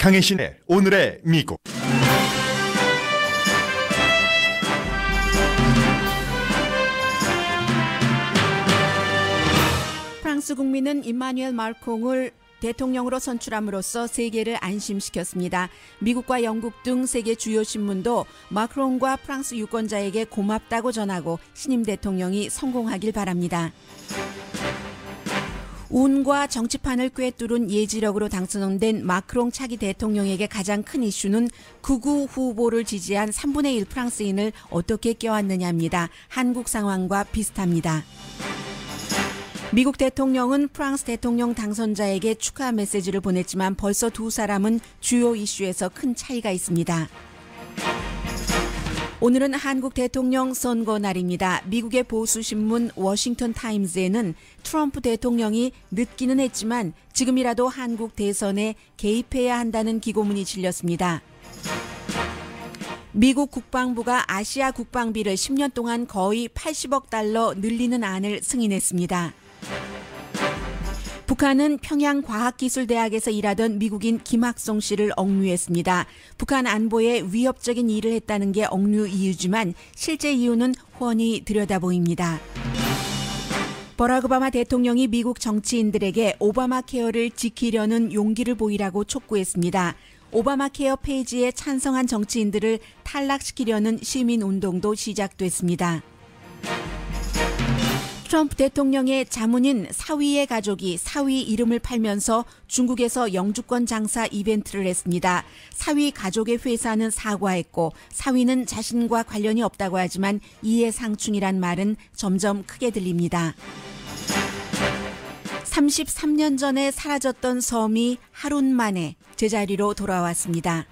강혜신의 오늘의 미국. 프랑스 국민은 임마누엘 마크롱을 대통령으로 선출함으로써 세계를 안심시켰습니다. 미국과 영국 등 세계 주요 신문도 마크롱과 프랑스 유권자에게 고맙다고 전하고 신임 대통령이 성공하길 바랍니다. 운과 정치판을 꿰뚫은 예지력으로 당선된 마크롱 차기 대통령에게 가장 큰 이슈는 극우 후보를 지지한 3분의 1 프랑스인을 어떻게 껴안느냐입니다. 한국 상황과 비슷합니다. 미국 대통령은 프랑스 대통령 당선자에게 축하 메시지를 보냈지만 벌써 두 사람은 주요 이슈에서 큰 차이가 있습니다. 오늘은 한국 대통령 선거 날입니다. 미국의 보수신문 워싱턴 타임즈에는 트럼프 대통령이 늦기는 했지만 지금이라도 한국 대선에 개입해야 한다는 기고문이 실렸습니다. 미국 국방부가 아시아 국방비를 10년 동안 거의 80억 달러 늘리는 안을 승인했습니다. 북한은 평양과학기술대학에서 일하던 미국인 김학성 씨를 억류했습니다. 북한 안보에 위협적인 일을 했다는 게 억류 이유지만 실제 이유는 훤히 들여다보입니다. 버락 오바마 대통령이 미국 정치인들에게 오바마 케어를 지키려는 용기를 보이라고 촉구했습니다. 오바마 케어 페이지에 찬성한 정치인들을 탈락시키려는 시민운동도 시작됐습니다. 트럼프 대통령의 자문인 사위의 가족이 사위 이름을 팔면서 중국에서 영주권 장사 이벤트를 했습니다. 사위 가족의 회사는 사과했고 사위는 자신과 관련이 없다고 하지만 이해상충이란 말은 점점 크게 들립니다. 33년 전에 사라졌던 섬이 하루 만에 제자리로 돌아왔습니다.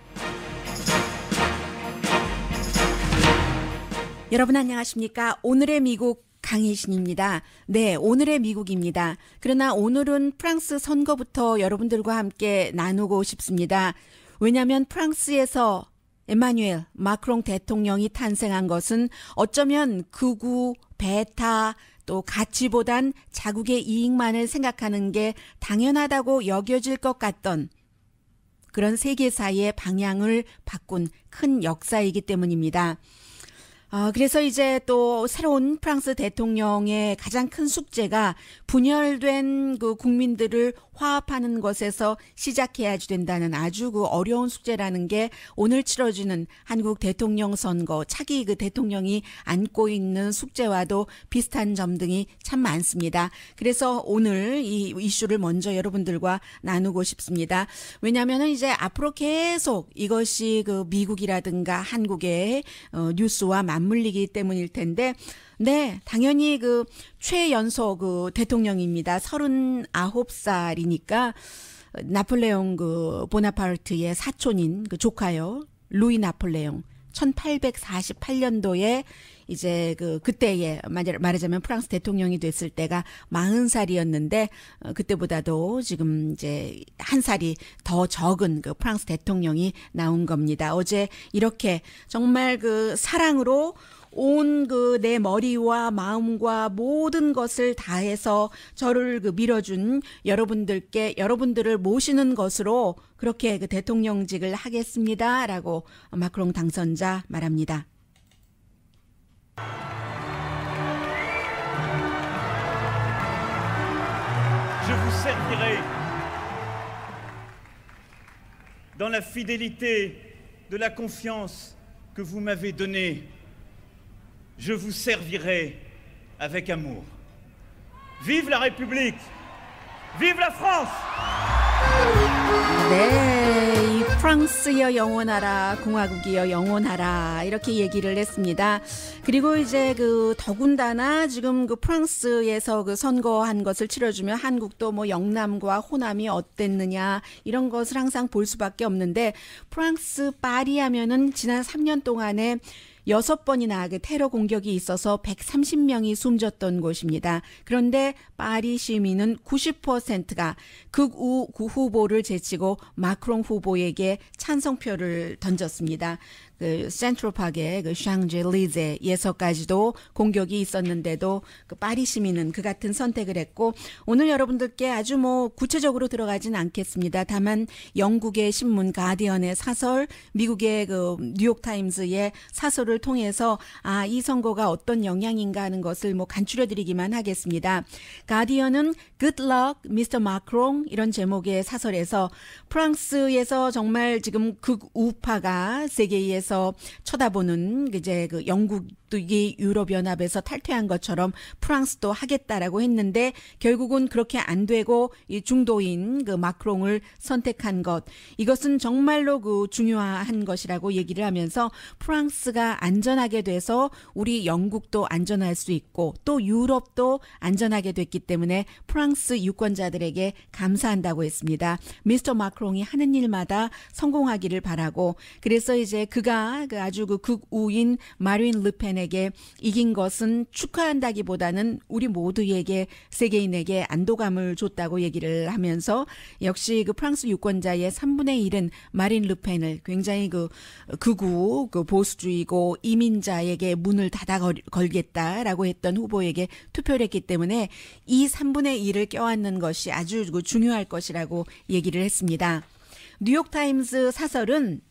여러분 안녕하십니까? 오늘의 미국 강혜신입니다. 네, 오늘의 미국입니다. 그러나 오늘은 프랑스 선거부터 여러분들과 함께 나누고 싶습니다. 왜냐하면 프랑스에서 임마누엘 마크롱 대통령이 탄생한 것은 어쩌면 극우, 배타, 또 가치보단 자국의 이익만을 생각하는 게 당연하다고 여겨질 것 같던 그런 세계사의 방향을 바꾼 큰 역사이기 때문입니다. 그래서 이제 또 새로운 프랑스 대통령의 가장 큰 숙제가 분열된 그 국민들을 화합하는 것에서 시작해야지 된다는 아주 그 어려운 숙제라는 게 오늘 치러지는 한국 대통령 선거 차기 그 대통령이 안고 있는 숙제와도 비슷한 점 등이 참 많습니다. 그래서 오늘 이 이슈를 먼저 여러분들과 나누고 싶습니다. 왜냐하면은 이제 앞으로 계속 이것이 그 미국이라든가 한국의 뉴스와 맞물리기 때문일 텐데, 네, 당연히 그 최연소 그 대통령입니다. 39살이니까 나폴레옹 그 보나파르트의 사촌인 그 조카요. 루이 나폴레옹. 1848년도에 이제 그때에 말하자면 프랑스 대통령이 됐을 때가 40살이었는데 그때보다도 지금 이제 한 살이 더 적은 그 프랑스 대통령이 나온 겁니다. 어제 이렇게 정말 그 사랑으로 온 그 내 머리와 마음과 모든 것을 다해서 저를 그 밀어준 여러분들을 모시는 것으로 그렇게 그 대통령직을 하겠습니다라고 마크롱 당선자 말합니다. Je vous servirai dans la fidélité de la confiance que vous m'avez donnée. Je vous servirai avec amour. Vive la République! Vive la France! 네, 이 프랑스여 영원하라, 공화국이여 영원하라 이렇게 얘기를 했습니다. 그리고 이제 그 더군다나 지금 그 프랑스에서 그 선거한 것을 치러주면 한국도 뭐 영남과 호남이 어땠느냐 이런 것을 항상 볼 수밖에 없는데 프랑스 파리 하면은 지난 3년 동안에 6번이나 그 테러 공격이 있어서 130명이 숨졌던 곳입니다. 그런데 파리 시민은 90%가 극우 후보를 제치고 마크롱 후보에게 찬성표를 던졌습니다. 그 센트럴파크의 그 샹젤리제에서까지도 공격이 있었는데도 그 파리 시민은 그 같은 선택을 했고 오늘 여러분들께 아주 뭐 구체적으로 들어가진 않겠습니다. 다만 영국의 신문 가디언의 사설, 미국의 그 뉴욕타임스의 사설을 통해서 이 선거가 어떤 영향인가 하는 것을 뭐 간추려드리기만 하겠습니다. 가디언은 Good luck, Mr. Macron 이런 제목의 사설에서 프랑스에서 정말 지금 극우파가 세계에서 쳐다보는 이제 그 영국이 유럽연합에서 탈퇴한 것처럼 프랑스도 하겠다라고 했는데 결국은 그렇게 안 되고 이 중도인 그 마크롱을 선택한 것 이것은 정말로 그 중요한 것이라고 얘기를 하면서 프랑스가 안전하게 돼서 우리 영국도 안전할 수 있고 또 유럽도 안전하게 됐기 때문에 프랑스 유권자들에게 감사한다고 했습니다. 미스터 마크롱이 하는 일마다 성공하기를 바라고 그래서 이제 그가 그 아주 그 극우인 마린 르펜에게 이긴 것은 축하한다기보다는 우리 모두에게 세계인에게 안도감을 줬다고 얘기를 하면서 역시 그 프랑스 유권자의 3분의 1은 마린 르펜을 굉장히 그 극우 그 보수주의고 이민자에게 문을 닫아 걸겠다라고 했던 후보에게 투표를 했기 때문에 이 3분의 1을 껴안는 것이 아주 중요할 것이라고 얘기를 했습니다. 뉴욕타임스 사설은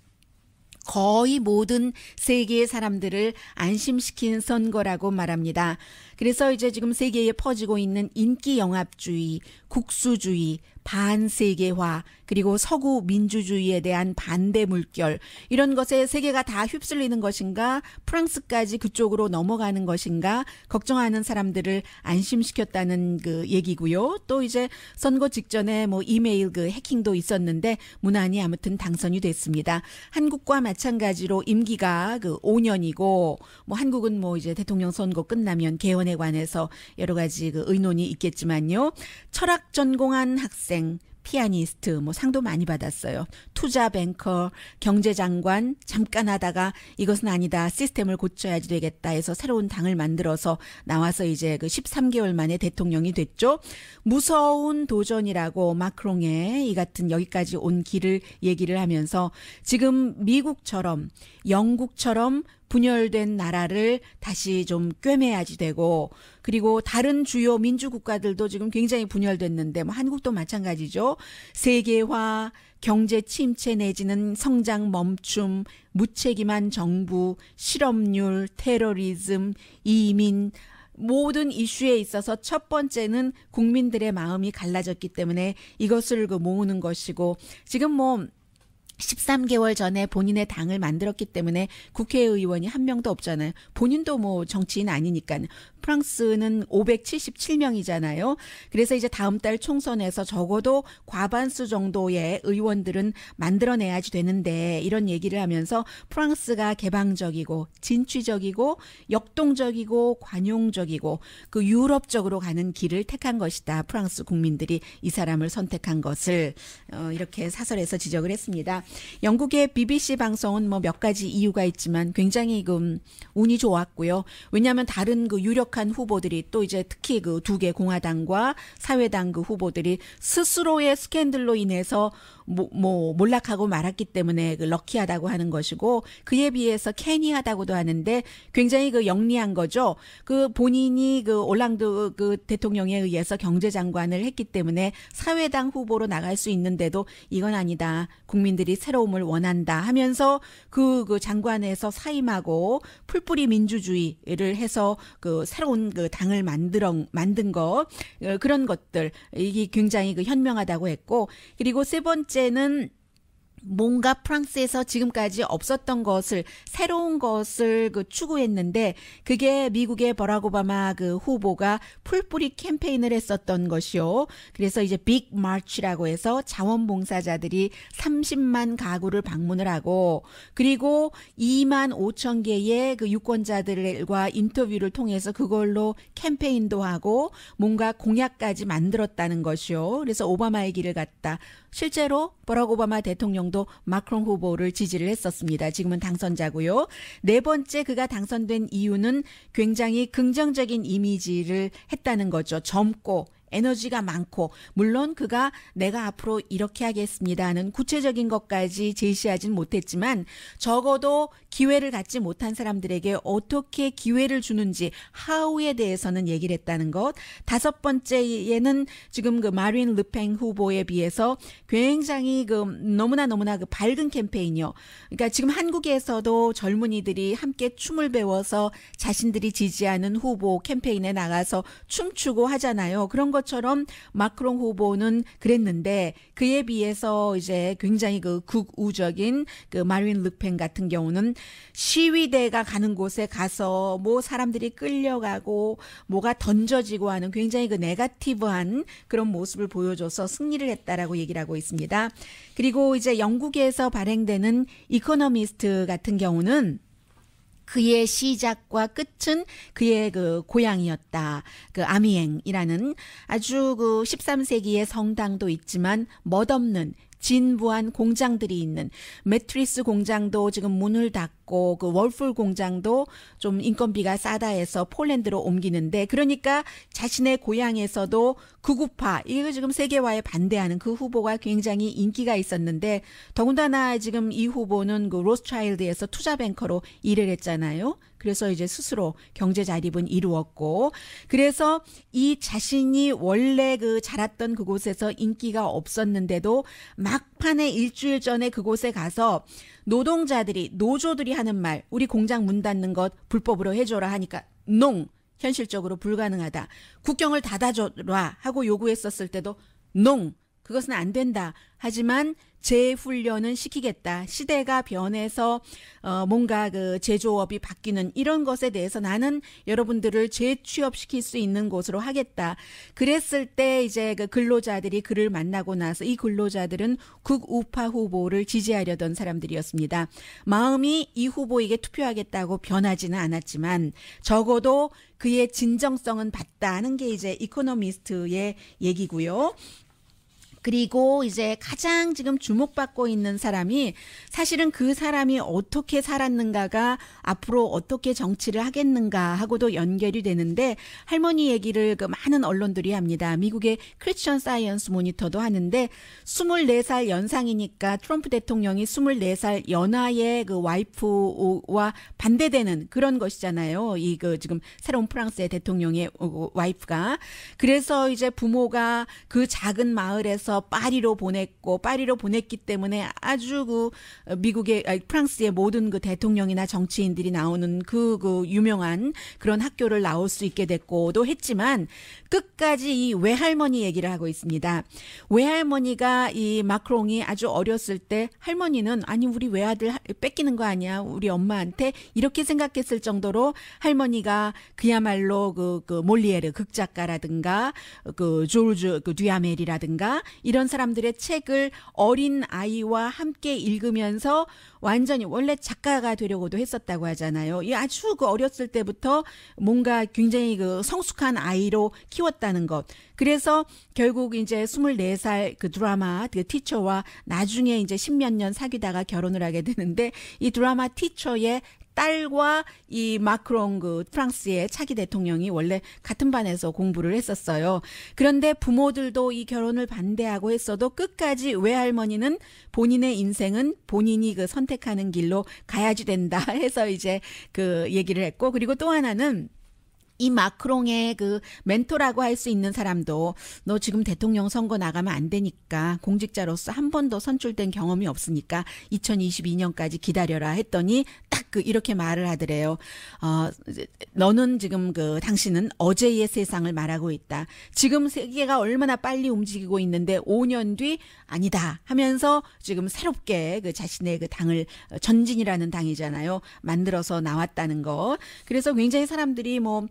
거의 모든 세계의 사람들을 안심시킨 선거라고 말합니다. 그래서 이제 지금 세계에 퍼지고 있는 인기 영합주의, 국수주의, 반세계화, 그리고 서구 민주주의에 대한 반대 물결 이런 것에 세계가 다 휩쓸리는 것인가 프랑스까지 그쪽으로 넘어가는 것인가 걱정하는 사람들을 안심시켰다는 그 얘기고요. 또 이제 선거 직전에 뭐 이메일 그 해킹도 있었는데 무난히 아무튼 당선이 됐습니다. 한국과 마찬가지로 임기가 그 5년이고 뭐 한국은 뭐 이제 대통령 선거 끝나면 개헌에 관해서 여러 가지 그 의논이 있겠지만요. 철학 전공한 학생 피아니스트 뭐 상도 많이 받았어요. 투자 뱅커, 경제장관 잠깐 하다가 이것은 아니다. 시스템을 고쳐야지 되겠다 해서 새로운 당을 만들어서 나와서 이제 그 13개월 만에 대통령이 됐죠. 무서운 도전이라고 마크롱의 이 같은 여기까지 온 길을 얘기를 하면서 지금 미국처럼 영국처럼 분열된 나라를 다시 좀 꿰매야지 되고 그리고 다른 주요 민주국가들도 지금 굉장히 분열됐는데 뭐 한국도 마찬가지죠. 세계화, 경제 침체 내지는 성장 멈춤, 무책임한 정부, 실업률, 테러리즘, 이민 모든 이슈에 있어서 첫 번째는 국민들의 마음이 갈라졌기 때문에 이것을 그 모으는 것이고 지금 뭐 13개월 전에 본인의 당을 만들었기 때문에 국회의원이 한 명도 없잖아요. 본인도 뭐 정치인 아니니까. 프랑스는 577명이잖아요. 그래서 이제 다음 달 총선에서 적어도 과반수 정도의 의원들은 만들어내야지 되는데 이런 얘기를 하면서 프랑스가 개방적이고 진취적이고 역동적이고 관용적이고 그 유럽적으로 가는 길을 택한 것이다. 프랑스 국민들이 이 사람을 선택한 것을 이렇게 사설에서 지적을 했습니다. 영국의 BBC 방송은 뭐 몇 가지 이유가 있지만 굉장히 운이 좋았고요. 왜냐하면 다른 그 유력한 후보들이 또 이제 특히 그 두 개 공화당과 사회당 그 후보들이 스스로의 스캔들로 인해서 몰락하고 말았기 때문에 그 럭키하다고 하는 것이고 그에 비해서 캐니하다고도 하는데 굉장히 그 영리한 거죠. 그 본인이 그 올랑드 그 대통령에 의해서 경제장관을 했기 때문에 사회당 후보로 나갈 수 있는데도 이건 아니다. 국민들이 새로움을 원한다 하면서 그 장관에서 사임하고 풀뿌리 민주주의를 해서 그 새로운 그 당을 만든 거 그런 것들 이게 굉장히 그 현명하다고 했고 그리고 세 번째는 뭔가 프랑스에서 지금까지 없었던 것을 새로운 것을 그 추구했는데 그게 미국의 버락 오바마 그 후보가 풀뿌리 캠페인을 했었던 것이요. 그래서 이제 빅 마치라고 해서 자원봉사자들이 30만 가구를 방문을 하고 그리고 2만 5천 개의 그 유권자들과 인터뷰를 통해서 그걸로 캠페인도 하고 뭔가 공약까지 만들었다는 것이요. 그래서 오바마의 길을 갔다. 실제로 버락 오바마 대통령도 마크롱 후보를 지지를 했었습니다. 지금은 당선자고요. 네 번째 그가 당선된 이유는 굉장히 긍정적인 이미지를 했다는 거죠. 젊고 에너지가 많고 물론 그가 내가 앞으로 이렇게 하겠습니다는 구체적인 것까지 제시하진 못했지만 적어도 기회를 갖지 못한 사람들에게 어떻게 기회를 주는지 how에 대해서는 얘기를 했다는 것. 다섯 번째에는 지금 그 마린 르팽 후보에 비해서 굉장히 그 너무나 그 밝은 캠페인이요. 그러니까 지금 한국에서도 젊은이들이 함께 춤을 배워서 자신들이 지지하는 후보 캠페인에 나가서 춤추고 하잖아요. 그런 것처럼 마크롱 후보는 그랬는데 그에 비해서 이제 굉장히 그 극우적인 그 마린 르팽 같은 경우는 시위대가 가는 곳에 가서 뭐 사람들이 끌려가고 뭐가 던져지고 하는 굉장히 그 네거티브한 그런 모습을 보여줘서 승리를 했다라고 얘기를 하고 있습니다. 그리고 이제 영국에서 발행되는 이코노미스트 같은 경우는 그의 시작과 끝은 그의 그 고향이었다. 그 아미엥이라는 아주 그 13세기의 성당도 있지만 멋없는 진부한 공장들이 있는 매트리스 공장도 지금 문을 닫고 그 월풀 공장도 좀 인건비가 싸다 해서 폴란드로 옮기는데 그러니까 자신의 고향에서도 극우파 이거 지금 세계화에 반대하는 그 후보가 굉장히 인기가 있었는데 더군다나 지금 이 후보는 그 로스차일드에서 투자뱅커로 일을 했잖아요. 그래서 이제 스스로 경제 자립은 이루었고 그래서 이 자신이 원래 그 자랐던 그곳에서 인기가 없었는데도 막판에 일주일 전에 그곳에 가서 노동자들이 노조들이 하는 말 우리 공장 문 닫는 것 불법으로 해줘라 하니까 농 현실적으로 불가능하다. 국경을 닫아줘라 하고 요구했었을 때도 농 그것은 안 된다. 하지만 재훈련은 시키겠다. 시대가 변해서 뭔가 그 제조업이 바뀌는 이런 것에 대해서 나는 여러분들을 재취업시킬 수 있는 곳으로 하겠다. 그랬을 때 이제 그 근로자들이 그를 만나고 나서 이 근로자들은 극우파 후보를 지지하려던 사람들이었습니다. 마음이 이 후보에게 투표하겠다고 변하지는 않았지만 적어도 그의 진정성은 봤다는 게 이제 이코노미스트의 얘기고요. 그리고 이제 가장 지금 주목받고 있는 사람이 사실은 그 사람이 어떻게 살았는가가 앞으로 어떻게 정치를 하겠는가 하고도 연결이 되는데 할머니 얘기를 그 많은 언론들이 합니다. 미국의 크리스천 사이언스 모니터도 하는데 24살 연상이니까 트럼프 대통령이 24살 연하의 그 와이프와 반대되는 그런 것이잖아요. 이 그 지금 새로운 프랑스의 대통령의 와이프가. 그래서 이제 부모가 그 작은 마을에서 파리로 보냈기 때문에 아주 그 미국의 프랑스의 모든 그 대통령이나 정치인들이 나오는 그 유명한 그런 학교를 나올 수 있게 됐고도 했지만 끝까지 이 외할머니 얘기를 하고 있습니다. 외할머니가 이 마크롱이 아주 어렸을 때 할머니는 아니 우리 외아들 뺏기는 거 아니야 우리 엄마한테 이렇게 생각했을 정도로 할머니가 그야말로 그 몰리에르 극작가라든가 그 조르주 그 듀아멜이라든가 이런 사람들의 책을 어린 아이와 함께 읽으면서 완전히 원래 작가가 되려고도 했었다고 하잖아요. 이 아주 그 어렸을 때부터 뭔가 굉장히 그 성숙한 아이로 키웠다는 것. 그래서 결국 이제 24살 그 드라마 그 티처와 나중에 이제 10몇 년 사귀다가 결혼을 하게 되는데 이 드라마 티처의 딸과 이 마크롱 그 프랑스의 차기 대통령이 원래 같은 반에서 공부를 했었어요. 그런데 부모들도 이 결혼을 반대하고 했어도 끝까지 외할머니는 본인의 인생은 본인이 그 선택하는 길로 가야지 된다 해서 이제 그 얘기를 했고 그리고 또 하나는 이 마크롱의 그 멘토라고 할 수 있는 사람도 너 지금 대통령 선거 나가면 안 되니까 공직자로서 한 번도 선출된 경험이 없으니까 2022년까지 기다려라 했더니 딱 그 이렇게 말을 하더래요. 너는 지금 그 당신은 어제의 세상을 말하고 있다. 지금 세계가 얼마나 빨리 움직이고 있는데 5년 뒤 아니다 하면서 지금 새롭게 그 자신의 그 당을 전진이라는 당이잖아요. 만들어서 나왔다는 거. 그래서 굉장히 사람들이 뭐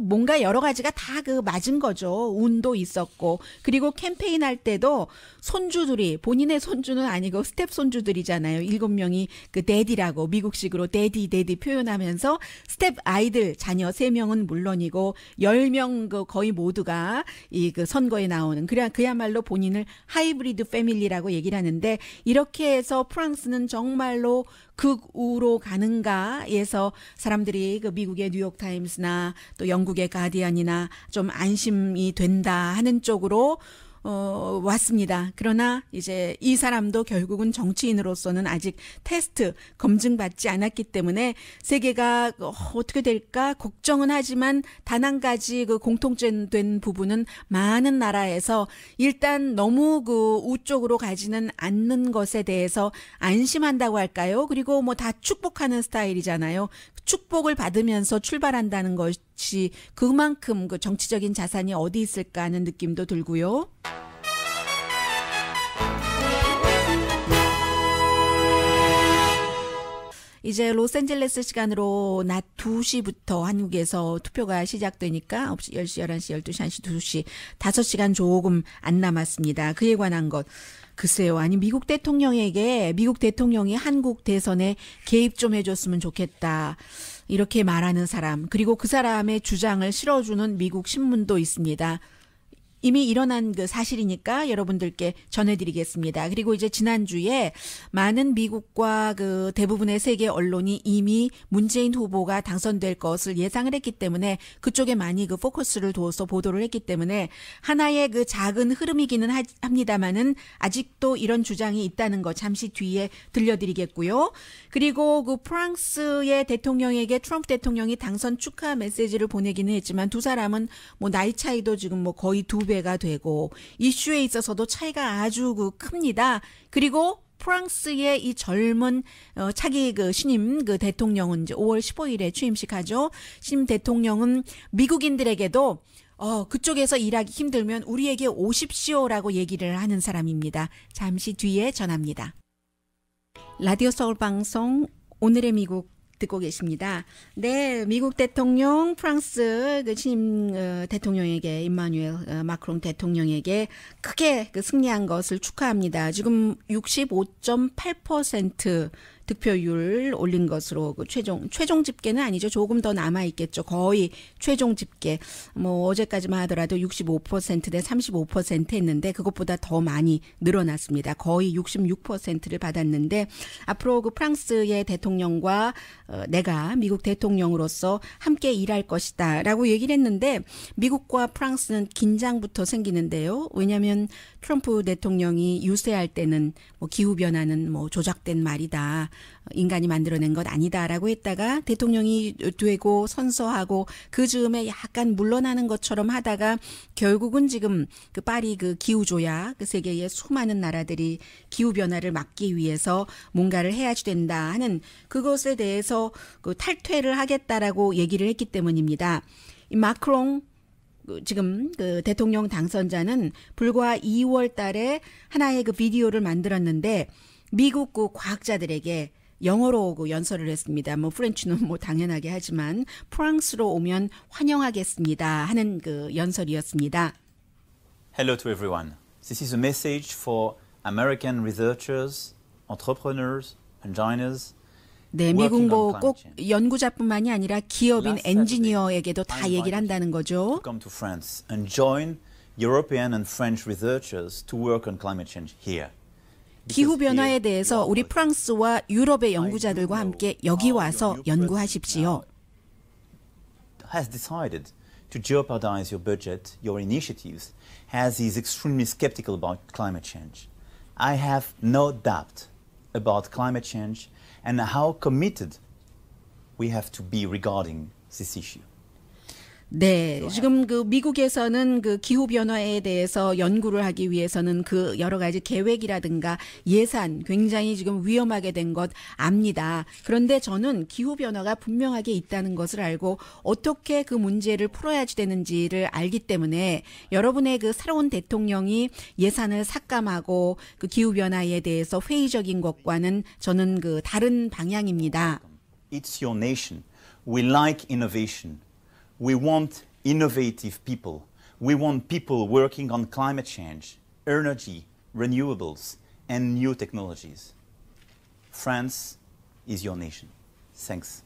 뭔가 여러 가지가 다 그 맞은 거죠. 운도 있었고 그리고 캠페인 할 때도 손주들이 본인의 손주는 아니고 스텝 손주들이잖아요. 7명이 그 데디라고 미국 미국식으로 데디 표현하면서 스텝 아이들 자녀 3명은 물론이고 10명 그 거의 모두가 이 그 선거에 나오는 그야말로 본인을 하이브리드 패밀리라고 얘기를 하는데 이렇게 해서 프랑스는 정말로 극우로 가는가 해서 사람들이 그 미국의 뉴욕타임스나 또 영국의 가디언이나 좀 안심이 된다 하는 쪽으로 왔습니다. 그러나 이제 이 사람도 결국은 정치인으로서는 아직 테스트 검증받지 않았기 때문에 세계가 어떻게 될까 걱정은 하지만 단 한 가지 그 공통된 부분은 많은 나라에서 일단 너무 그 우쪽으로 가지는 않는 것에 대해서 안심한다고 할까요? 그리고 뭐 다 축복하는 스타일이잖아요. 축복을 받으면서 출발한다는 것이 그만큼 그 정치적인 자산이 어디 있을까 하는 느낌도 들고요. 이제 로스앤젤레스 시간으로 낮 2시부터 한국에서 투표가 시작되니까 10시, 11시, 12시, 1시, 2시 5시간 조금 안 남았습니다. 그에 관한 것. 글쎄요. 아니 미국 대통령이 한국 대선에 개입 좀 해줬으면 좋겠다. 이렇게 말하는 사람. 그리고 그 사람의 주장을 실어주는 미국 신문도 있습니다. 이미 일어난 그 사실이니까 여러분들께 전해드리겠습니다. 그리고 이제 지난주에 많은 미국과 그 대부분의 세계 언론이 이미 문재인 후보가 당선될 것을 예상을 했기 때문에 그쪽에 많이 그 포커스를 둬서 보도를 했기 때문에 하나의 그 작은 흐름이기는 합니다만은 아직도 이런 주장이 있다는 거 잠시 뒤에 들려드리겠고요. 그리고 그 프랑스의 대통령에게 트럼프 대통령이 당선 축하 메시지를 보내기는 했지만 두 사람은 뭐 나이 차이도 지금 뭐 거의 2배가 되고 이슈에 있어서도 차이가 아주 그 큽니다. 그리고 프랑스의 이 젊은 차기 그 신임 그 대통령은 이제 5월 15일에 취임식하죠. 신임 대통령은 미국인들에게도 그쪽에서 일하기 힘들면 우리에게 오십시오라고 얘기를 하는 사람입니다. 잠시 뒤에 전합니다. 라디오 서울 방송 오늘의 미국 듣고 계십니다. 네, 미국 대통령 프랑스 그 신임 대통령에게 임마누엘 마크롱 대통령에게 크게 그 승리한 것을 축하합니다. 지금 65.8% 득표율 올린 것으로 그 최종 집계는 아니죠. 조금 더 남아 있겠죠. 거의 최종 집계. 뭐 어제까지만 하더라도 65% 대 35% 했는데 그것보다 더 많이 늘어났습니다. 거의 66%를 받았는데 앞으로 그 프랑스의 대통령과 내가 미국 대통령으로서 함께 일할 것이다라고 얘기를 했는데 미국과 프랑스는 긴장부터 생기는데요. 왜냐하면 트럼프 대통령이 유세할 때는 뭐 기후변화는 뭐 조작된 말이다. 인간이 만들어낸 것 아니다라고 했다가 대통령이 되고 선서하고 그 즈음에 약간 물러나는 것처럼 하다가 결국은 지금 그 파리 그 기후조약 그 세계의 수많은 나라들이 기후변화를 막기 위해서 뭔가를 해야지 된다 하는 그것에 대해서 그 탈퇴를 하겠다라고 얘기를 했기 때문입니다. 이 마크롱 지금 그 대통령 당선자는 불과 2월 달에 하나의 그 비디오를 만들었는데 미국 그 과학자들에게 영어로 그 연설을 했습니다. 뭐 프렌치는 뭐 당연하게 하지만 프랑스로 오면 환영하겠습니다 하는 그 연설이었습니다. Hello to everyone. This is a message for American researchers, entrepreneurs, engineers. 네, 미국 뭐 꼭 연구자뿐만이 아니라 기업인 엔지니어에게도 다 얘기를 한다는 거죠. Come to France and join European and French researchers to work on climate change here. 기후변화에 대해서 우리 프랑스와 유럽의 연구자들과 함께 여기 와서 연구하십시오. Has decided to jeopardize your budget, your initiatives, as he is extremely skeptical about climate change. I have no doubt about climate change and how committed we have to be regarding this issue. 네, 지금 그 미국에서는 그 기후 변화에 대해서 연구를 하기 위해서는 그 여러 가지 계획이라든가 예산 굉장히 지금 위험하게 된 것 압니다. 그런데 저는 기후 변화가 분명하게 있다는 것을 알고 어떻게 그 문제를 풀어야지 되는지를 알기 때문에 여러분의 그 새로운 대통령이 예산을 삭감하고 그 기후 변화에 대해서 회의적인 것과는 저는 그 다른 방향입니다. It's your nation. We like innovation. We want innovative people. We want people working on climate change, energy, renewables, and new technologies. France is your nation. Thanks.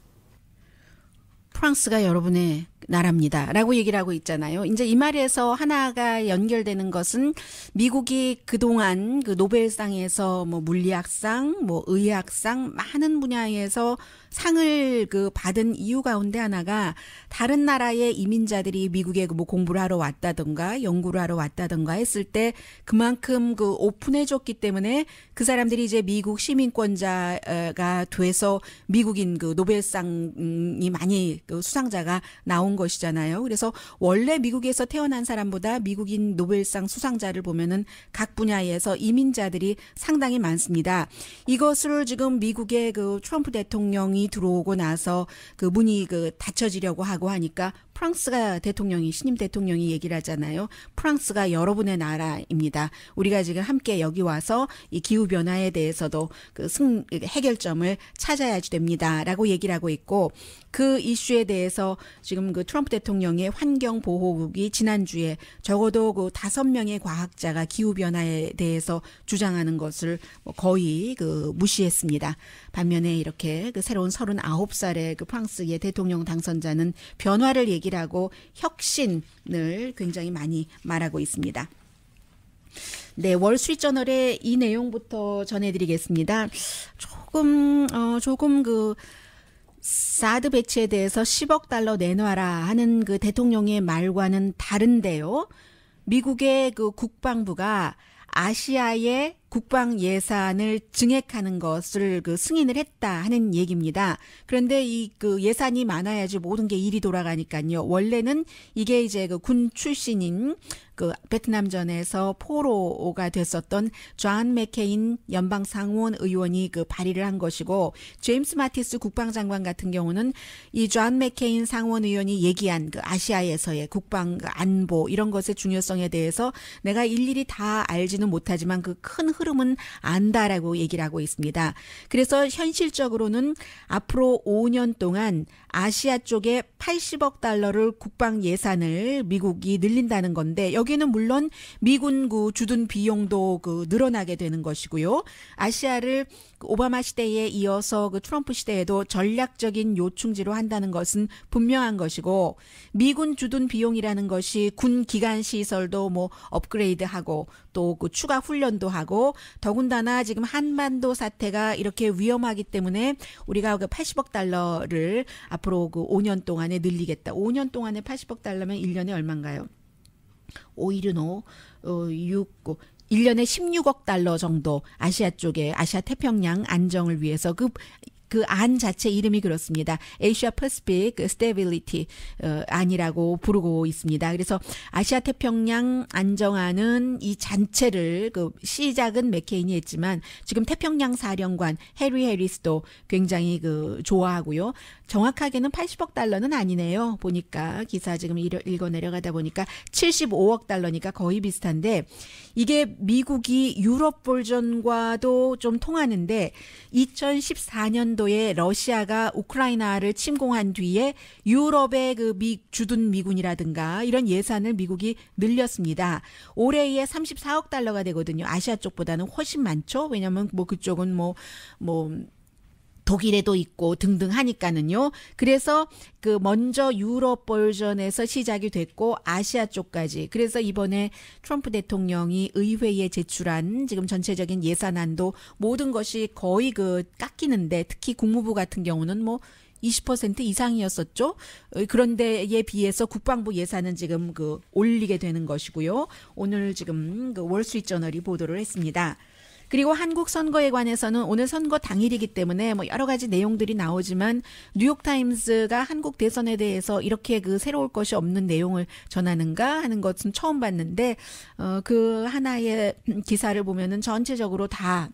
프랑스가 여러분의 나라입니다. 라고 얘기를 하고 있잖아요. 이제 이 말에서 하나가 연결되는 것은 미국이 그동안 그 노벨상에서 뭐 물리학상, 뭐 의학상 많은 분야에서 상을 그 받은 이유 가운데 하나가 다른 나라의 이민자들이 미국에 뭐 공부를 하러 왔다던가 연구를 하러 왔다던가 했을 때 그만큼 그 오픈해줬기 때문에 그 사람들이 이제 미국 시민권자가 돼서 미국인 그 노벨상이 많이 그 수상자가 나온 것이잖아요. 그래서 원래 미국에서 태어난 사람보다 미국인 노벨상 수상자를 보면은 각 분야에서 이민자들이 상당히 많습니다. 이것을 지금 미국의 그 트럼프 대통령이 들어오고 나서 그 문이 그 닫혀지려고 하고 하니까 프랑스가 대통령이 신임 대통령이 얘기를 하잖아요. 프랑스가 여러분의 나라입니다. 우리가 지금 함께 여기 와서 이 기후 변화에 대해서도 그 해결점을 찾아야지 됩니다라고 얘기를 하고 있고 그 이슈에 대해서 지금 그 트럼프 대통령의 환경 보호국이 지난주에 적어도 그 5명의 과학자가 기후 변화에 대해서 주장하는 것을 거의 그 무시했습니다. 반면에 이렇게 그 새로운 39살의 그 프랑스의 대통령 당선자는 변화를 얘기를 하고 혁신을 굉장히 많이 말하고 있습니다. 네, 월스트리트저널의 이 내용부터 전해드리겠습니다. 조금 그 사드 배치에 대해서 10억 달러 내놔라 하는 그 대통령의 말과는 다른데요. 미국의 그 국방부가 아시아의 국방 예산을 증액하는 것을 그 승인을 했다 하는 얘기입니다. 그런데 이 그 예산이 많아야지 모든 게 일이 돌아가니까요. 원래는 이게 이제 그 군 출신인 그 베트남전에서 포로가 됐었던 존 맥케인 연방 상원 의원이 그 발의를 한 것이고 제임스 마티스 국방장관 같은 경우는 이 존 맥케인 상원 의원이 얘기한 그 아시아에서의 국방 안보 이런 것의 중요성에 대해서 내가 일일이 다 알지는 못하지만 그 큰 흐름은 안다라고 얘기를 하고 있습니다. 그래서 현실적으로는 앞으로 5년 동안 아시아 쪽에 80억 달러를 국방 예산을 미국이 늘린다는 건데 여기는 물론 미군 그 주둔 비용도 그 늘어나게 되는 것이고요. 아시아를 오바마 시대에 이어서 그 트럼프 시대에도 전략적인 요충지로 한다는 것은 분명한 것이고 미군 주둔 비용이라는 것이 군 기관 시설도 뭐 업그레이드하고 또 그 추가 훈련도 하고 더군다나 지금 한반도 사태가 이렇게 위험하기 때문에 우리가 그 80억 달러를 앞으로 그 5년 동안에 늘리겠다. 5년 동안에 80억 달러면 1년에 얼마인가요? 5일은 1년에 16억 달러 정도 아시아 쪽에 아시아 태평양 안정을 위해서 그 안 자체 이름이 그렇습니다. Asia Pacific Stability 안이라고 부르고 있습니다. 그래서 아시아 태평양 안정안은 이 잔체를 그 시작은 맥케인이 했지만 지금 태평양 사령관 해리 해리스도 굉장히 그 좋아하고요. 정확하게는 80억 달러는 아니네요. 보니까 기사 지금 읽어 내려가다 보니까 75억 달러니까 거의 비슷한데 이게 미국이 유럽 버전과도 좀 통하는데 2014년도에 러시아가 우크라이나를 침공한 뒤에 유럽의 그 주둔 미군이라든가 이런 예산을 미국이 늘렸습니다. 올해에 34억 달러가 되거든요. 아시아 쪽보다는 훨씬 많죠. 왜냐하면 뭐 그쪽은 뭐 독일에도 있고 등등 하니까는요. 그래서 그 먼저 유럽 버전에서 시작이 됐고 아시아 쪽까지. 그래서 이번에 트럼프 대통령이 의회에 제출한 지금 전체적인 예산안도 모든 것이 거의 그 깎이는데 특히 국무부 같은 경우는 뭐 20% 이상이었었죠. 그런데에 비해서 국방부 예산은 지금 그 올리게 되는 것이고요. 오늘 지금 그 월스트리트저널이 보도를 했습니다. 그리고 한국 선거에 관해서는 오늘 선거 당일이기 때문에 뭐 여러 가지 내용들이 나오지만 뉴욕타임스가 한국 대선에 대해서 이렇게 그 새로울 것이 없는 내용을 전하는가 하는 것은 처음 봤는데 그 하나의 기사를 보면은 전체적으로 다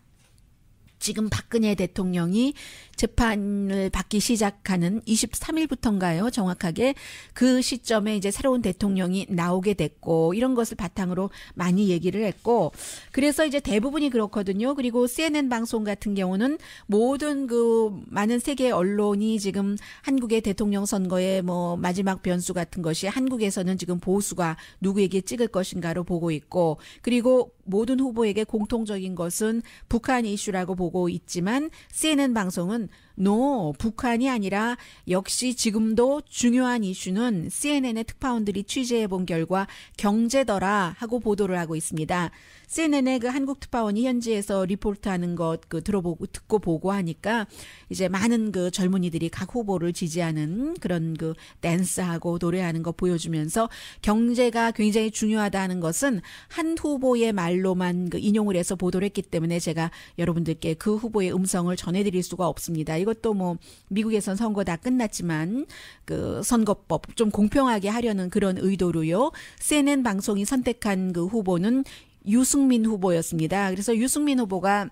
지금 박근혜 대통령이 재판을 받기 시작하는 23일부터인가요? 정확하게 그 시점에 이제 새로운 대통령이 나오게 됐고 이런 것을 바탕으로 많이 얘기를 했고 그래서 이제 대부분이 그렇거든요. 그리고 CNN 방송 같은 경우는 모든 그 많은 세계 언론이 지금 한국의 대통령 선거의 뭐 마지막 변수 같은 것이 한국에서는 지금 보수가 누구에게 찍을 것인가로 보고 있고 그리고 모든 후보에게 공통적인 것은 북한 이슈라고 보고 있지만 CNN 방송은 그러면 북한이 아니라 역시 지금도 중요한 이슈는 CNN의 특파원들이 취재해본 결과 경제더라 하고 보도를 하고 있습니다. CNN의 그 한국 특파원이 현지에서 리포트하는 것 듣고 보고 하니까 이제 많은 그 젊은이들이 각 후보를 지지하는 그런 그 댄스하고 노래하는 거 보여주면서 경제가 굉장히 중요하다는 것은 한 후보의 말로만 그 인용을 해서 보도를 했기 때문에 제가 여러분들께 그 후보의 음성을 전해드릴 수가 없습니다. 이것도 뭐 미국에선 선거 다 끝났지만 그 선거법 좀 공평하게 하려는 그런 의도로요. CNN 방송이 선택한 그 후보는 유승민 후보였습니다. 그래서 유승민 후보가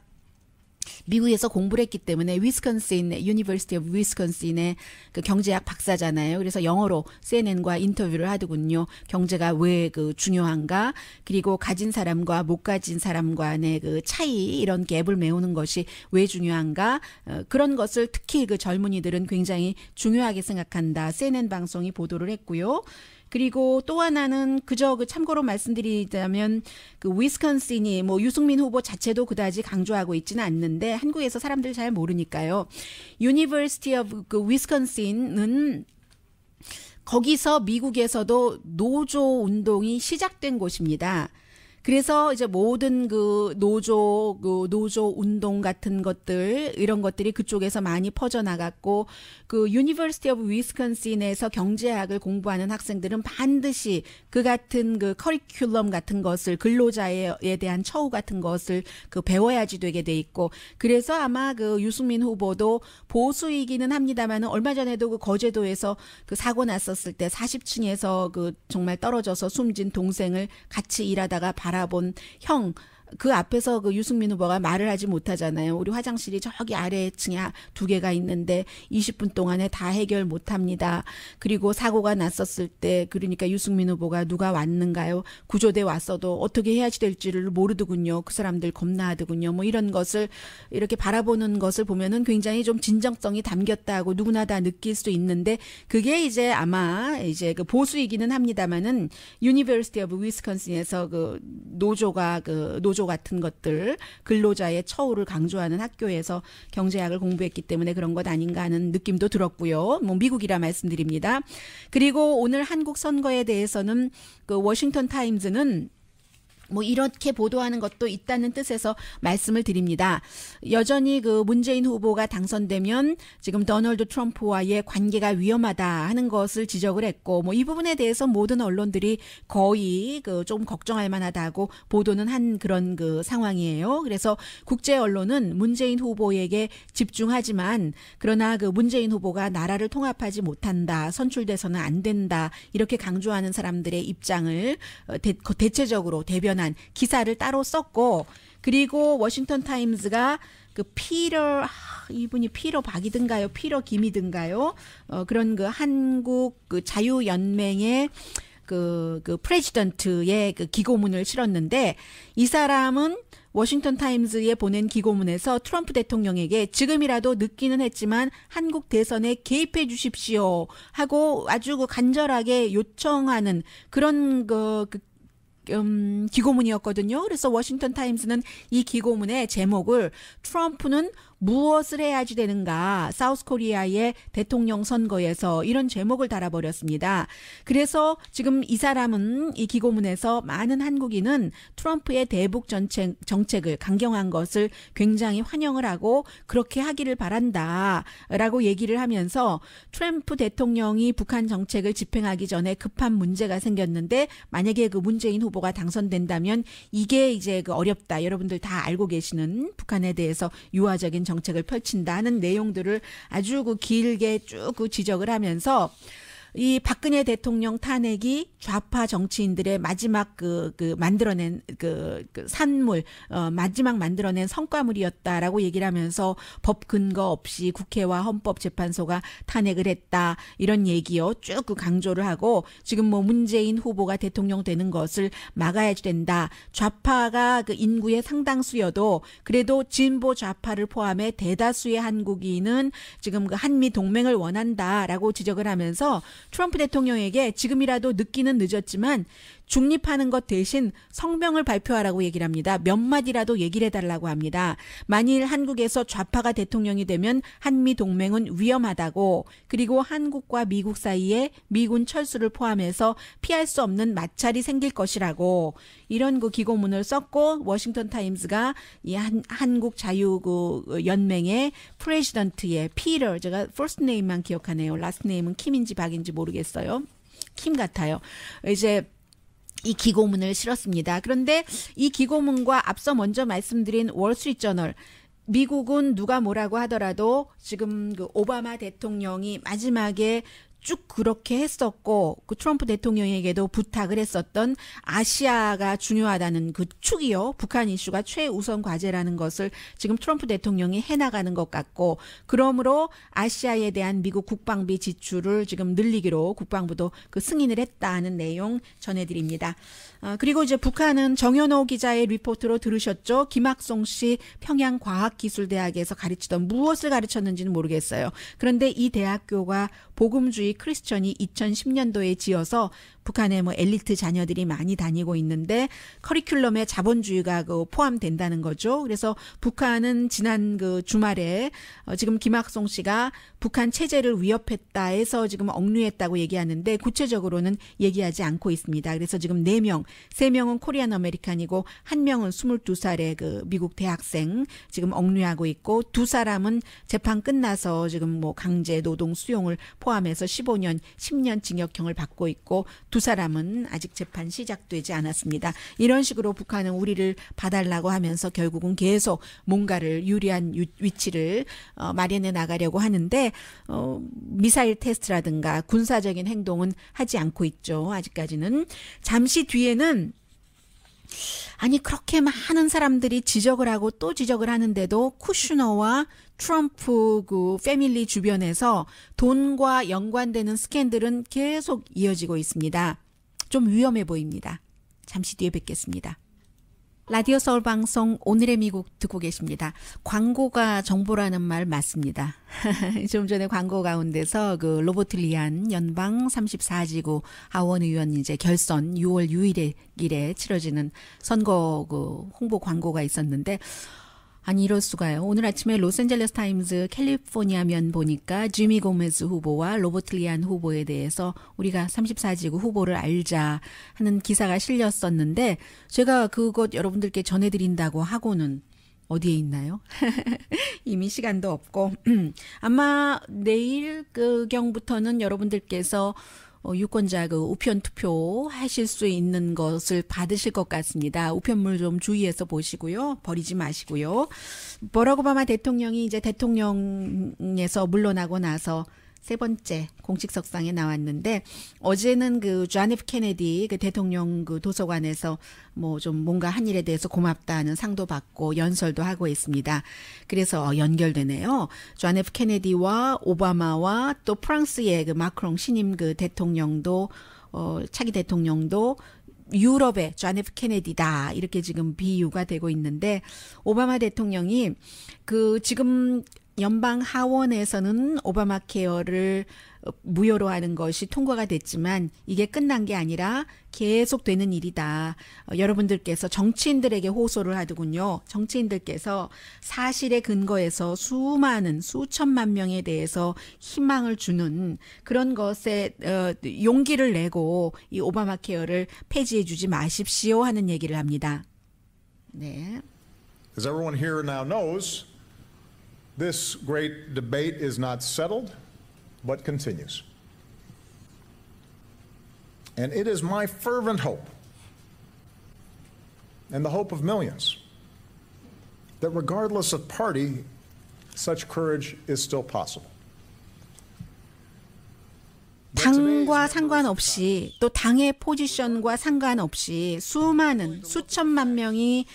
미국에서 공부를 했기 때문에 유니버시티 오브 위스콘신의 그 경제학 박사잖아요. 그래서 영어로 CNN과 인터뷰를 하더군요. 경제가 왜 그 중요한가? 그리고 가진 사람과 못 가진 사람 간의 그 차이 이런 갭을 메우는 것이 왜 중요한가? 그런 것을 특히 그 젊은이들은 굉장히 중요하게 생각한다. CNN 방송이 보도를 했고요. 그리고 또 하나는 그저 그 참고로 말씀드리자면 그 위스콘신이 뭐 유승민 후보 자체도 그다지 강조하고 있지는 않는데 한국에서 사람들 잘 모르니까요. 유니버시티 오브 그 위스콘신은 거기서 미국에서도 노조 운동이 시작된 곳입니다. 그래서 이제 모든 그 노조 운동 같은 것들, 이런 것들이 그쪽에서 많이 퍼져나갔고, 그 유니버시티 오브 위스콘신에서 경제학을 공부하는 학생들은 반드시 그 같은 그 커리큘럼 같은 것을, 근로자에 대한 처우 같은 것을 그 배워야지 되게 돼 있고, 그래서 아마 그 유승민 후보도 보수이기는 합니다만 얼마 전에도 그 거제도에서 그 사고 났었을 때 40층에서 그 정말 떨어져서 숨진 동생을 같이 일하다가 바라본 형, 그 앞에서 그 유승민 후보가 말을 하지 못하잖아요. 우리 화장실이 저기 아래층에 2개가 있는데 20분 동안에 다 해결 못합니다. 그리고 사고가 났었을 때 그러니까 유승민 후보가 누가 왔는가요? 구조대 왔어도 어떻게 해야 될지를 모르더군요. 그 사람들 겁나 하더군요. 뭐 이런 것을 이렇게 바라보는 것을 보면은 굉장히 좀 진정성이 담겼다고 누구나 다 느낄 수 있는데 그게 이제 아마 이제 그 보수이기는 합니다만은 유니버시티 오브 위스콘신에서 그 노조 같은 것들, 근로자의 처우를 강조하는 학교에서 경제학을 공부했기 때문에 그런 것 아닌가 하는 느낌도 들었고요. 뭐 미국이라 말씀드립니다. 그리고 오늘 한국 선거에 대해서는 그 워싱턴 타임즈는 뭐 이렇게 보도하는 것도 있다는 뜻에서 말씀을 드립니다. 여전히 그 문재인 후보가 당선되면 지금 도널드 트럼프와의 관계가 위험하다 하는 것을 지적을 했고 뭐 이 부분에 대해서 모든 언론들이 거의 그 좀 걱정할 만하다고 보도는 한 그런 그 상황이에요. 그래서 국제 언론은 문재인 후보에게 집중하지만 그러나 그 문재인 후보가 나라를 통합하지 못한다. 선출돼서는 안 된다. 이렇게 강조하는 사람들의 입장을 대체적으로 대변한 기사를 따로 썼고 그리고 워싱턴 타임즈가 그 이분이 피러 박이든가요? 피러 김이든가요? 그런 그 한국 그 자유연맹의 그 프레지던트의 그 기고문을 실었는데 이 사람은 워싱턴 타임즈에 보낸 기고문에서 트럼프 대통령에게 지금이라도 늦기는 했지만 한국 대선에 개입해 주십시오 하고 아주 간절하게 요청하는 그런 기고문이었거든요. 그래서 워싱턴 타임스는 이 기고문의 제목을 트럼프는 무엇을 해야지 되는가 사우스 코리아의 대통령 선거에서 이런 제목을 달아버렸습니다. 그래서 지금 이 사람은 이 기고문에서 많은 한국인은 트럼프의 대북 정책을 강경한 것을 굉장히 환영을 하고 그렇게 하기를 바란다라고 얘기를 하면서 트럼프 대통령이 북한 정책을 집행하기 전에 급한 문제가 생겼는데 만약에 그 문재인 후보가 당선된다면 이게 이제 그 어렵다. 여러분들 다 알고 계시는 북한에 대해서 유화적인 정책을 펼친다는 내용들을 아주 길게 쭉 지적을 하면서 이 박근혜 대통령 탄핵이 좌파 정치인들의 마지막 만들어낸 산물, 마지막 만들어낸 성과물이었다라고 얘기를 하면서 법 근거 없이 국회와 헌법재판소가 탄핵을 했다. 이런 얘기요. 쭉 강조를 하고 지금 뭐 문재인 후보가 대통령 되는 것을 막아야 된다. 좌파가 그 인구의 상당수여도 그래도 진보 좌파를 포함해 대다수의 한국인은 지금 그 한미 동맹을 원한다라고 지적을 하면서 트럼프 대통령에게 지금이라도 늦기는 늦었지만 중립하는 것 대신 성명을 발표하라고 얘기를 합니다. 몇 마디라도 얘기를 해달라고 합니다. 만일 한국에서 좌파가 대통령이 되면 한미 동맹은 위험하다고, 그리고 한국과 미국 사이에 미군 철수를 포함해서 피할 수 없는 마찰이 생길 것이라고, 이런 그 기고문을 썼고, 워싱턴 타임스가 이 한국 자유 그 연맹의 프레지던트의 피터, 제가 퍼스트 네임만 기억하네요. 라스트 네임은 킴인지 박인지 모르겠어요. 킴 같아요. 이제 이 기고문을 실었습니다. 그런데 이 기고문과 앞서 먼저 말씀드린 월스트리트저널, 미국은 누가 뭐라고 하더라도 지금 그 오바마 대통령이 마지막에 쭉 그렇게 했었고, 그 트럼프 대통령에게도 부탁을 했었던 아시아가 중요하다는 그 축이요, 북한 이슈가 최우선 과제라는 것을 지금 트럼프 대통령이 해나가는 것 같고, 그러므로 아시아에 대한 미국 국방비 지출을 지금 늘리기로 국방부도 그 승인을 했다는 내용 전해드립니다. 그리고 이제 북한은 정현호 기자의 리포트로 들으셨죠? 김학송 씨 평양과학기술대학에서 가르치던, 무엇을 가르쳤는지는 모르겠어요. 그런데 이 대학교가 복음주의 크리스천이 2010년도에 지어서 북한의 뭐 엘리트 자녀들이 많이 다니고 있는데 커리큘럼에 자본주의가 그 포함된다는 거죠. 그래서 북한은 지난 그 주말에 지금 김학송 씨가 북한 체제를 위협했다 해서 지금 억류했다고 얘기하는데 구체적으로는 얘기하지 않고 있습니다. 그래서 지금 4명, 3명은 코리안 아메리칸이고 1명은 22살의 그 미국 대학생 지금 억류하고 있고, 2사람은 재판 끝나서 지금 뭐 강제 노동 수용을 포함해서 15년, 10년 징역형을 받고 있고, 2사람은 아직 재판 시작되지 않았습니다. 이런 식으로 북한은 우리를 봐달라고 하면서 결국은 계속 뭔가를 유리한 위치를 마련해 나가려고 하는데 미사일 테스트라든가 군사적인 행동은 하지 않고 있죠. 아직까지는. 잠시 뒤에는, 아니 그렇게 많은 사람들이 지적을 하고 또 지적을 하는데도 쿠슈너와 트럼프 그 패밀리 주변에서 돈과 연관되는 스캔들은 계속 이어지고 있습니다. 좀 위험해 보입니다. 잠시 뒤에 뵙겠습니다. 라디오 서울 방송 오늘의 미국 듣고 계십니다. 광고가 정보라는 말 맞습니다. 좀 전에 광고 가운데서 그 로버트 리안 연방 34지구 하원 의원 이제 결선 6월 6일에 치러지는 선거 그 홍보 광고가 있었는데, 아니 이럴 수가요. 오늘 아침에 로스앤젤레스 타임즈 캘리포니아면 보니까 지미 고메즈 후보와 로버트 리안 후보에 대해서 우리가 34지구 후보를 알자 하는 기사가 실렸었는데, 제가 그것 여러분들께 전해드린다고 하고는 어디에 있나요? 이미 시간도 없고 아마 내일 그경부터는 여러분들께서 유권자 그 우편 투표 하실 수 있는 것을 받으실 것 같습니다. 우편물 좀 주의해서 보시고요. 버리지 마시고요. 버락 오바마 대통령이 이제 대통령에서 물러나고 나서 3번째 공식석상에 나왔는데, 어제는 그 존 F 케네디 그 대통령 그 도서관에서 뭐 좀 뭔가 한 일에 대해서 고맙다는 상도 받고 연설도 하고 있습니다. 그래서 연결되네요. 존 F 케네디와 오바마와 또 프랑스의 그 마크롱 신임 그 대통령도 차기 대통령도 유럽의 존 F 케네디다, 이렇게 지금 비유가 되고 있는데, 오바마 대통령이 그 지금 연방 하원에서는 오바마 케어를 무효로 하는 것이 통과가 됐지만 이게 끝난 게 아니라 계속되는 일이다. 여러분들께서 정치인들에게 호소를 하더군요. 정치인들께서 사실에 근거해서 수천만 명에 대해서 희망을 주는 그런 것에 용기를 내고 이 오바마 케어를 폐지해 주지 마십시오 하는 얘기를 합니다. 네. As everyone here now knows, this great debate is not settled, but continues. And it is my fervent hope, and the hope of millions, that regardless of party, such courage is still possible. 당과 상관없이, 또 당의 포지션과 상관없이 수천만 명이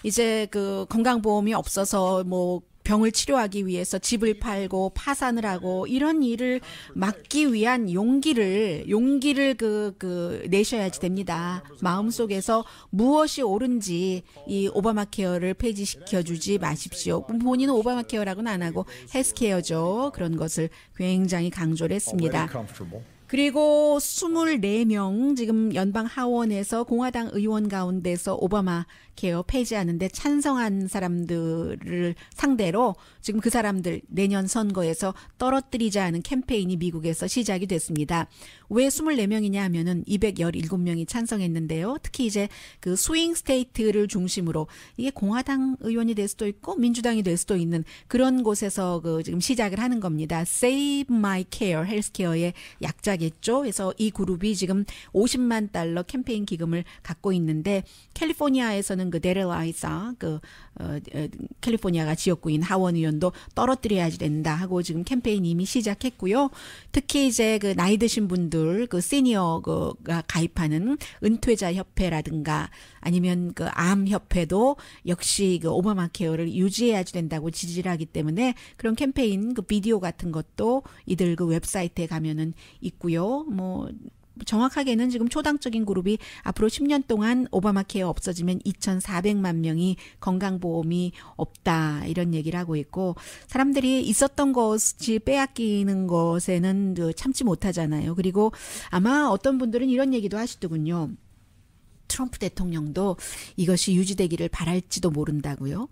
이제 그 건강보험이 없어서 뭐 병을 치료하기 위해서 집을 팔고 파산을 하고 이런 일을 막기 위한 용기를 내셔야지 됩니다. 마음속에서 무엇이 옳은지 이 오바마 케어를 폐지시켜 주지 마십시오. 본인은 오바마 케어라고는 안 하고 헬스케어죠. 그런 것을 굉장히 강조를 했습니다. 그리고 24명 지금 연방 하원에서 공화당 의원 가운데서 오바마 케어 폐지하는데 찬성한 사람들을 상대로 지금 그 사람들 내년 선거에서 떨어뜨리자 하는 캠페인이 미국에서 시작이 됐습니다. 왜 24명이냐 하면은 217명이 찬성했는데요. 특히 이제 그 스윙 스테이트를 중심으로 이게 공화당 의원이 될 수도 있고 민주당이 될 수도 있는 그런 곳에서 그 지금 시작을 하는 겁니다. Save My Care, 헬스케어의 약자겠죠. 그래서 이 그룹이 지금 $50만 캠페인 기금을 갖고 있는데 캘리포니아에서는 그 데렐라이사 캘리포니아가 지역구인 하원 의원도 떨어뜨려야지 된다 하고 지금 캠페인 이미 시작했고요. 특히 이제 그 나이 드신 분들 그 시니어가 가입하는 은퇴자 협회라든가 아니면 그 암 협회도 역시 그 오바마 케어를 유지해야지 된다고 지지를 하기 때문에 그런 캠페인 그 비디오 같은 것도 이들 그 웹사이트에 가면은 있고요. 뭐 정확하게는 지금 초당적인 그룹이 앞으로 10년 동안 오바마 케어 없어지면 2,400만 명이 건강보험이 없다 이런 얘기를 하고 있고 사람들이 있었던 것이 빼앗기는 것에는 참지 못하잖아요. 그리고 아마 어떤 분들은 이런 얘기도 하시더군요. 트럼프 대통령도 이것이 유지되기를 바랄지도 모른다고요.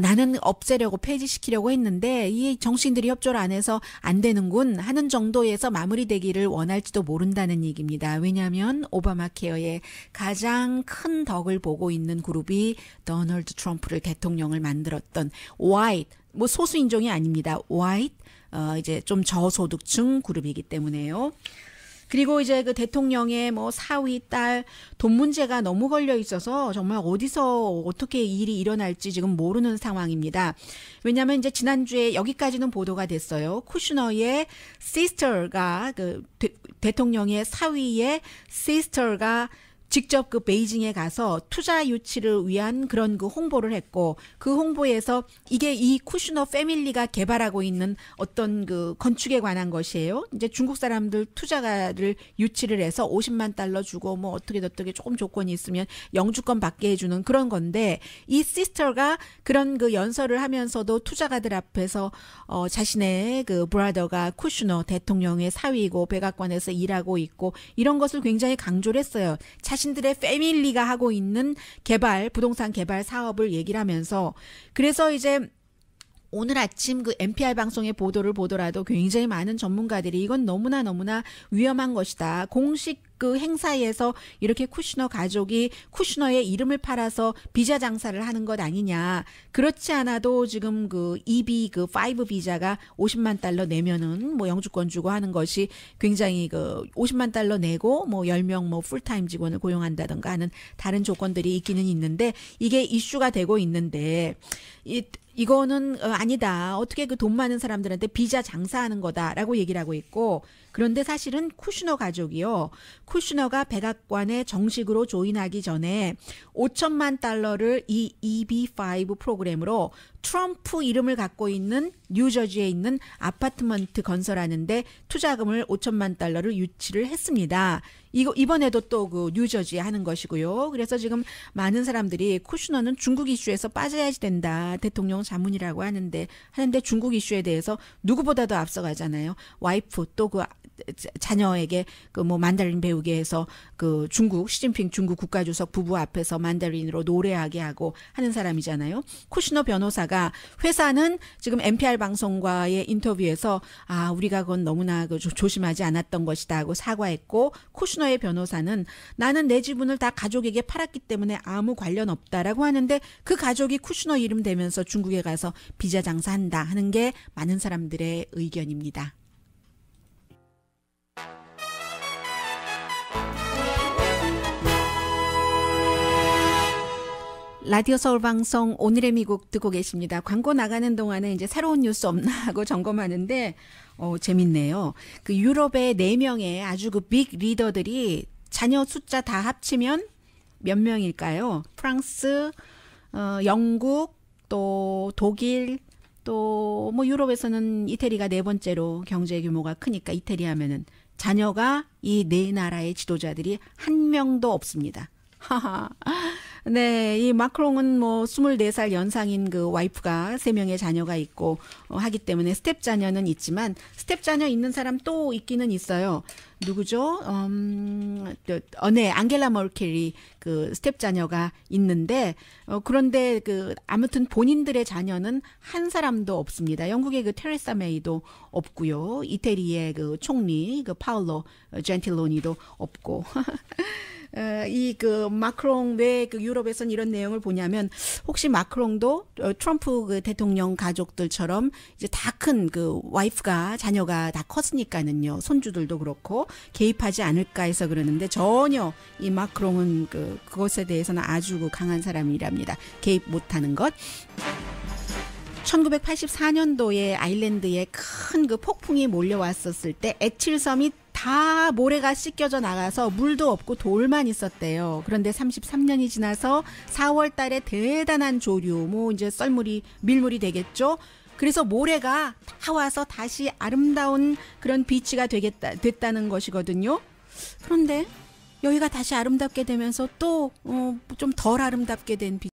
나는 없애려고 폐지시키려고 했는데 이 정치인들이 협조를 안 해서 안 되는군 하는 정도에서 마무리되기를 원할지도 모른다는 얘기입니다. 왜냐하면 오바마 케어의 가장 큰 덕을 보고 있는 그룹이 도널드 트럼프를 대통령을 만들었던 white, 뭐 소수인종이 아닙니다. white, 이제 좀 저소득층 그룹이기 때문에요. 그리고 이제 그 대통령의 뭐 사위, 딸, 돈 문제가 너무 걸려 있어서 정말 어디서 어떻게 일이 일어날지 지금 모르는 상황입니다. 왜냐하면 이제 지난주에 여기까지는 보도가 됐어요. 쿠슈너의 시스터가 그 대통령의 사위의 시스터가 직접 그 베이징에 가서 투자 유치를 위한 그런 그 홍보를 했고 그 홍보에서 이게 이 쿠슈너 패밀리가 개발하고 있는 어떤 그 건축에 관한 것이에요. 이제 중국 사람들 투자가를 유치를 해서 $50만 주고 뭐 어떻게 조금 조건이 있으면 영주권 받게 해주는 그런 건데 이 시스터가 그런 그 연설을 하면서도 투자가들 앞에서 자신의 그 브라더가 쿠슈너 대통령의 사위이고 백악관에서 일하고 있고 이런 것을 굉장히 강조를 했어요. 자신들의 패밀리가 하고 있는 개발, 부동산 개발 사업을 얘기를 하면서 그래서 이제 오늘 아침 그 NPR 방송의 보도를 보더라도 굉장히 많은 전문가들이 이건 너무나 위험한 것이다. 공식 그 행사에서 이렇게 쿠슈너 가족이 쿠슈너의 이름을 팔아서 비자 장사를 하는 것 아니냐. 그렇지 않아도 지금 그 EB 그 5 비자가 $50만 내면은 뭐 영주권 주고 하는 것이 굉장히 그 $50만 내고 뭐 10명 뭐 풀타임 직원을 고용한다든가 하는 다른 조건들이 있기는 있는데 이게 이슈가 되고 있는데 이거는 아니다. 어떻게 그 돈 많은 사람들한테 비자 장사하는 거다라고 얘기를 하고 있고 그런데 사실은 쿠슈너 가족이요. 쿠슈너가 백악관에 정식으로 조인하기 전에 $5천만 이 EB5 프로그램으로 트럼프 이름을 갖고 있는 뉴저지에 있는 아파트먼트 건설하는데 투자금을 $5천만 유치를 했습니다. 이번에도 또 그 뉴저지에 하는 것이고요. 그래서 지금 많은 사람들이 쿠슈너는 중국 이슈에서 빠져야지 된다. 대통령 자문이라고 하는데 중국 이슈에 대해서 누구보다도 앞서가잖아요. 와이프 또 그 자녀에게 그 뭐 만다린 배우게 해서 그 시진핑 중국 국가주석 부부 앞에서 만다린으로 노래하게 하고 하는 사람이잖아요. 쿠슈너 변호사가 회사는 지금 NPR 방송과의 인터뷰에서 우리가 그건 너무나 조심하지 않았던 것이다 하고 사과했고 쿠슈너의 변호사는 나는 내 지분을 다 가족에게 팔았기 때문에 아무 관련 없다라고 하는데 그 가족이 쿠슈너 이름 대면서 중국에 가서 비자 장사한다 하는 게 많은 사람들의 의견입니다. 라디오 서울 방송 오늘의 미국 듣고 계십니다. 광고 나가는 동안에 이제 새로운 뉴스 없나 하고 점검하는데 재밌네요. 그 유럽의 4명의 아주 그 빅 리더들이 자녀 숫자 다 합치면 몇 명일까요? 프랑스, 영국, 또 독일, 또 뭐 유럽에서는 이태리가 4번째로 경제 규모가 크니까 이태리 하면은 자녀가 이 4나라의 지도자들이 한 명도 없습니다. 하하. 네, 이 마크롱은 뭐 24살 연상인 그 와이프가 3명의 자녀가 있고 하기 때문에 스텝 자녀는 있지만 스텝 자녀 있는 사람 또 있기는 있어요. 누구죠? 네, 앙겔라 머켈이 그 스텝 자녀가 있는데 그런데 그 아무튼 본인들의 자녀는 한 사람도 없습니다. 영국의 그 테레사 메이도 없고요. 이태리의 그 총리 그 파울로 젠틸로니도 없고. 이 그 마크롱 왜 그 유럽에선 이런 내용을 보냐면 혹시 마크롱도 트럼프 그 대통령 가족들처럼 이제 다 큰 그 와이프가 자녀가 다 컸으니까는요 손주들도 그렇고 개입하지 않을까 해서 그러는데 전혀 이 마크롱은 그것에 대해서는 아주 그 강한 사람이랍니다. 개입 못하는 것. 1984년도에 아일랜드에 큰 그 폭풍이 몰려왔었을 때 에칠섬이 다 모래가 씻겨져 나가서 물도 없고 돌만 있었대요. 그런데 33년이 지나서 4월 달에 대단한 조류, 뭐 이제 밀물이 되겠죠. 그래서 모래가 다 와서 다시 아름다운 그런 비치가 됐다는 것이거든요. 그런데 여기가 다시 아름답게 되면서 또 좀 덜 아름답게 된 비치.